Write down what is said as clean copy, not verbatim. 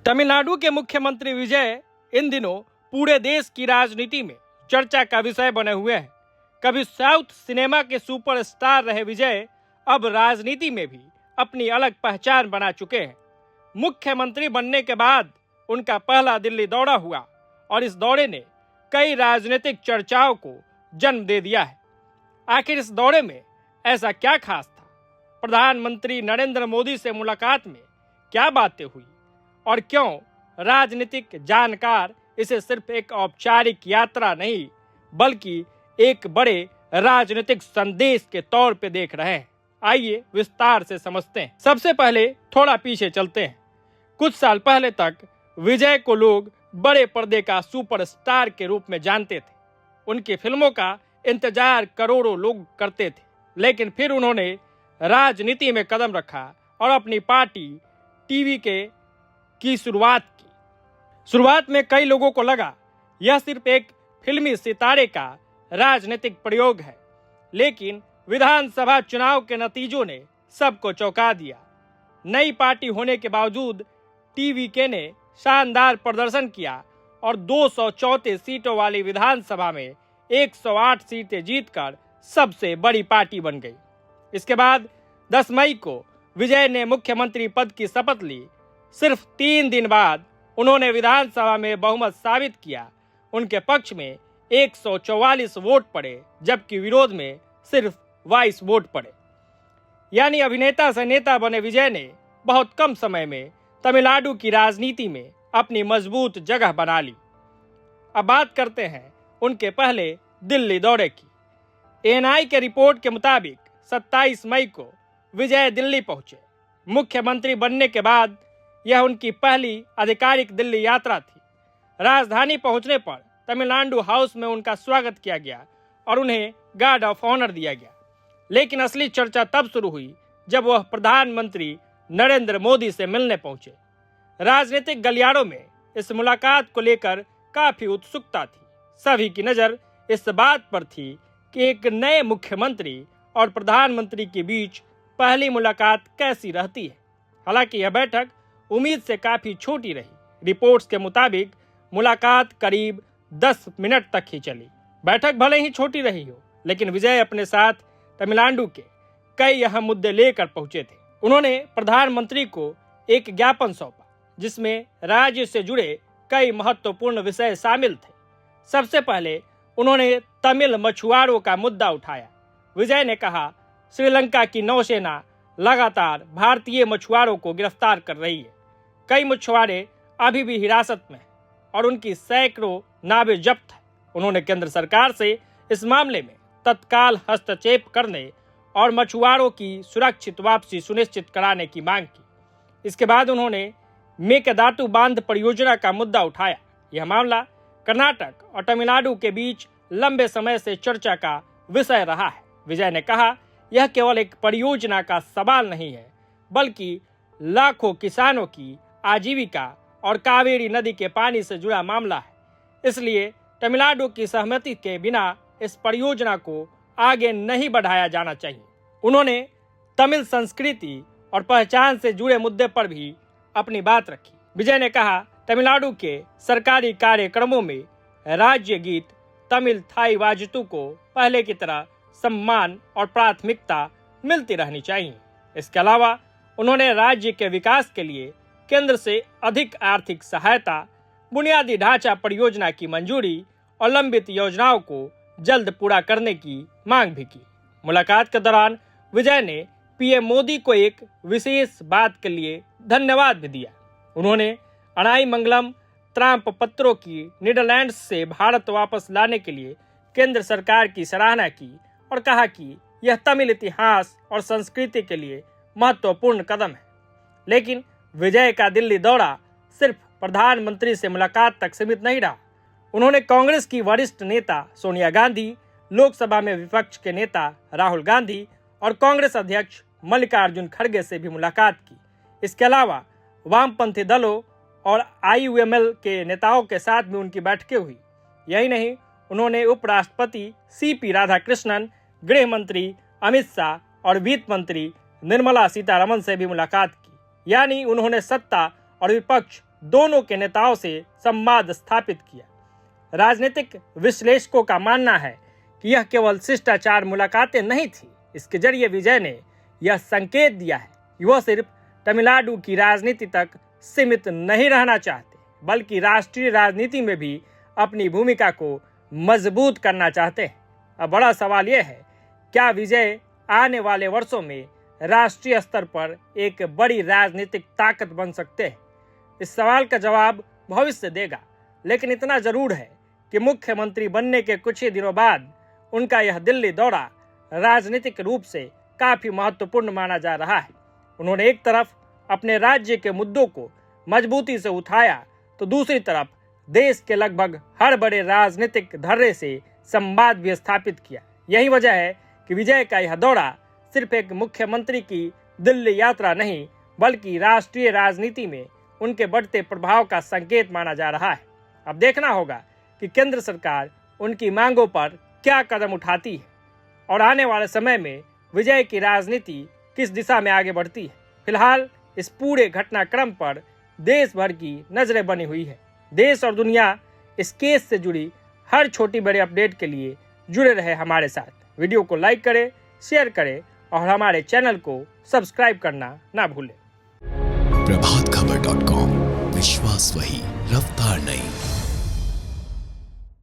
तमिलनाडु के मुख्यमंत्री विजय इन दिनों पूरे देश की राजनीति में चर्चा का विषय बने हुए हैं। कभी साउथ सिनेमा के सुपरस्टार रहे विजय अब राजनीति में भी अपनी अलग पहचान बना चुके हैं। मुख्यमंत्री बनने के बाद उनका पहला दिल्ली दौरा हुआ और इस दौरे ने कई राजनीतिक चर्चाओं को जन्म दे दिया है। आखिर इस दौरे में ऐसा क्या खास था? प्रधानमंत्री नरेंद्र मोदी से मुलाकात में क्या बातें हुई और क्यों राजनीतिक जानकार इसे सिर्फ एक औपचारिक यात्रा नहीं बल्कि एक बड़े राजनीतिक संदेश के तौर पे देख रहे हैं? आइए विस्तार से समझते हैं। सबसे पहले थोड़ा पीछे चलते हैं। कुछ साल पहले तक विजय को लोग बड़े पर्दे का सुपरस्टार के रूप में जानते थे। उनकी फिल्मों का इंतजार करोड़ों लोग करते थे, लेकिन फिर उन्होंने राजनीति में कदम रखा और अपनी पार्टी टीवी की शुरुआत की। शुरुआत में कई लोगों को लगा यह सिर्फ एक फिल्मी सितारे का राजनीतिक प्रयोग है, लेकिन विधानसभा चुनाव के नतीजों ने सबको चौंका दिया। नई पार्टी होने के बावजूद टीवीके ने शानदार प्रदर्शन किया और 234 सीटों वाली विधानसभा में 108 सीटें जीतकर सबसे बड़ी पार्टी बन गई। इसके बाद 10 मई को विजय ने मुख्यमंत्री पद की शपथ ली। सिर्फ 3 दिन बाद उन्होंने विधानसभा में बहुमत साबित किया। उनके पक्ष में 144 वोट पड़े, जबकि विरोध में सिर्फ 22 वोट पड़े। यानी अभिनेता से नेता बने विजय ने बहुत कम समय में तमिलनाडु की राजनीति में अपनी मजबूत जगह बना ली। अब बात करते हैं उनके पहले दिल्ली दौरे की। एएनआई के रिपोर्ट के मुताबिक 27 मई को विजय दिल्ली पहुंचे। मुख्यमंत्री बनने के बाद यह उनकी पहली आधिकारिक दिल्ली यात्रा थी। राजधानी पहुंचने पर तमिलनाडु हाउस में उनका स्वागत किया गया और उन्हें गार्ड ऑफ ऑनर दिया गया। लेकिन असली चर्चा तब शुरू हुई जब वह प्रधानमंत्री नरेंद्र मोदी से मिलने पहुंचे। राजनीतिक गलियारों में इस मुलाकात को लेकर काफी उत्सुकता थी। सभी की नजर इस बात पर थी कि एक नए मुख्यमंत्री और प्रधानमंत्री के बीच पहली मुलाकात कैसी रहती है। हालांकि यह बैठक उम्मीद से काफी छोटी रही। रिपोर्ट्स के मुताबिक मुलाकात करीब 10 मिनट तक ही चली। बैठक भले ही छोटी रही हो, लेकिन विजय अपने साथ तमिलनाडु के कई अहम मुद्दे लेकर पहुंचे थे। उन्होंने प्रधानमंत्री को एक ज्ञापन सौंपा जिसमें राज्य से जुड़े कई महत्वपूर्ण विषय शामिल थे। सबसे पहले उन्होंने तमिल मछुआरों का मुद्दा उठाया। विजय ने कहा, श्रीलंका की नौसेना लगातार भारतीय मछुआरों को गिरफ्तार कर रही है। कई मछुआरे अभी भी हिरासत में हैं और उनकी सैकड़ों नावें जब्त हैं। उन्होंने केंद्र सरकार से इस मामले में तत्काल हस्तक्षेप करने और मछुआरों की सुरक्षित वापसी सुनिश्चित कराने की मांग की। इसके बाद उन्होंने मेकेदातु बांध परियोजना का मुद्दा उठाया। यह मामला कर्नाटक और तमिलनाडु के बीच लंबे समय से चर्चा का विषय रहा है। विजय ने कहा, यह केवल एक परियोजना का सवाल नहीं है, बल्कि लाखों किसानों की आजीविका और कावेरी नदी के पानी से जुड़ा मामला है। इसलिए तमिलनाडु की सहमति के बिना इस परियोजना को आगे नहीं बढ़ाया जाना चाहिए। उन्होंने तमिल संस्कृति और पहचान से जुड़े मुद्दे पर भी अपनी बात रखी। विजय ने कहा, तमिलनाडु के सरकारी कार्यक्रमों में राज्य गीत तमिल थाई वाजतू को पहले की तरह सम्मान और प्राथमिकता मिलती रहनी चाहिए। इसके अलावा उन्होंने राज्य के विकास के लिए केंद्र से अधिक आर्थिक सहायता, बुनियादी ढांचा परियोजना की मंजूरी और लंबित योजनाओं को जल्द पूरा करने की मांग भी की। मुलाकात के दौरान विजय ने पीएम मोदी को एक विशेष बात के लिए धन्यवाद भी दिया। उन्होंने अनाई मंगलम त्रामपत्रों की नीदरलैंड्स से भारत वापस लाने के लिए केंद्र सरकार की सराहना की और कहा कि यह तमिल इतिहास और संस्कृति के लिए महत्वपूर्ण कदम है। लेकिन विजय का दिल्ली दौरा सिर्फ प्रधानमंत्री से मुलाकात तक सीमित नहीं रहा। उन्होंने कांग्रेस की वरिष्ठ नेता सोनिया गांधी, लोकसभा में विपक्ष के नेता राहुल गांधी और कांग्रेस अध्यक्ष मल्लिकार्जुन खड़गे से भी मुलाकात की। इसके अलावा वामपंथी दलों और आईयूएमएल के नेताओं के साथ भी उनकी बैठकें हुई। यही नहीं, उन्होंने उपराष्ट्रपति सीपी राधाकृष्णन, गृह मंत्री अमित शाह और वित्त मंत्री निर्मला सीतारमण से भी मुलाकात की। यानी उन्होंने सत्ता और विपक्ष दोनों के नेताओं से संवाद स्थापित किया। राजनीतिक विश्लेषकों का मानना है कि यह केवल शिष्टाचार मुलाकातें नहीं थी। इसके जरिए विजय ने यह संकेत दिया है कि वह सिर्फ तमिलनाडु की राजनीति तक सीमित नहीं रहना चाहते, बल्कि राष्ट्रीय राजनीति में भी अपनी भूमिका को मजबूत करना चाहते हैं। अब बड़ा सवाल यह है, क्या विजय आने वाले वर्षों में राष्ट्रीय स्तर पर एक बड़ी राजनीतिक ताकत बन सकते हैं? इस सवाल का जवाब भविष्य देगा, लेकिन इतना जरूर है कि मुख्यमंत्री बनने के कुछ ही दिनों बाद उनका यह दिल्ली दौरा राजनीतिक रूप से काफी महत्वपूर्ण माना जा रहा है। उन्होंने एक तरफ अपने राज्य के मुद्दों को मजबूती से उठाया, तो दूसरी तरफ देश के लगभग हर बड़े राजनीतिक धर्रे से संवाद भी स्थापित किया। यही वजह है कि विजय का यह दौरा सिर्फ एक मुख्यमंत्री की दिल्ली यात्रा नहीं, बल्कि राष्ट्रीय राजनीति में उनके बढ़ते प्रभाव का संकेत माना जा रहा है। अब देखना होगा कि केंद्र सरकार उनकी मांगों पर क्या कदम उठाती है और आने वाले समय में विजय की राजनीति किस दिशा में आगे बढ़ती है। फिलहाल इस पूरे घटनाक्रम पर देश भर की नजरें बनी हुई है। देश और दुनिया इस केस से जुड़ी हर छोटी बड़ी अपडेट के लिए जुड़े रहे हमारे साथ। वीडियो को लाइक करें, शेयर करें और हमारे चैनल को सब्सक्राइब करना ना भूलें। प्रभातखबर.com, विश्वास वही, रफ्तार नहीं।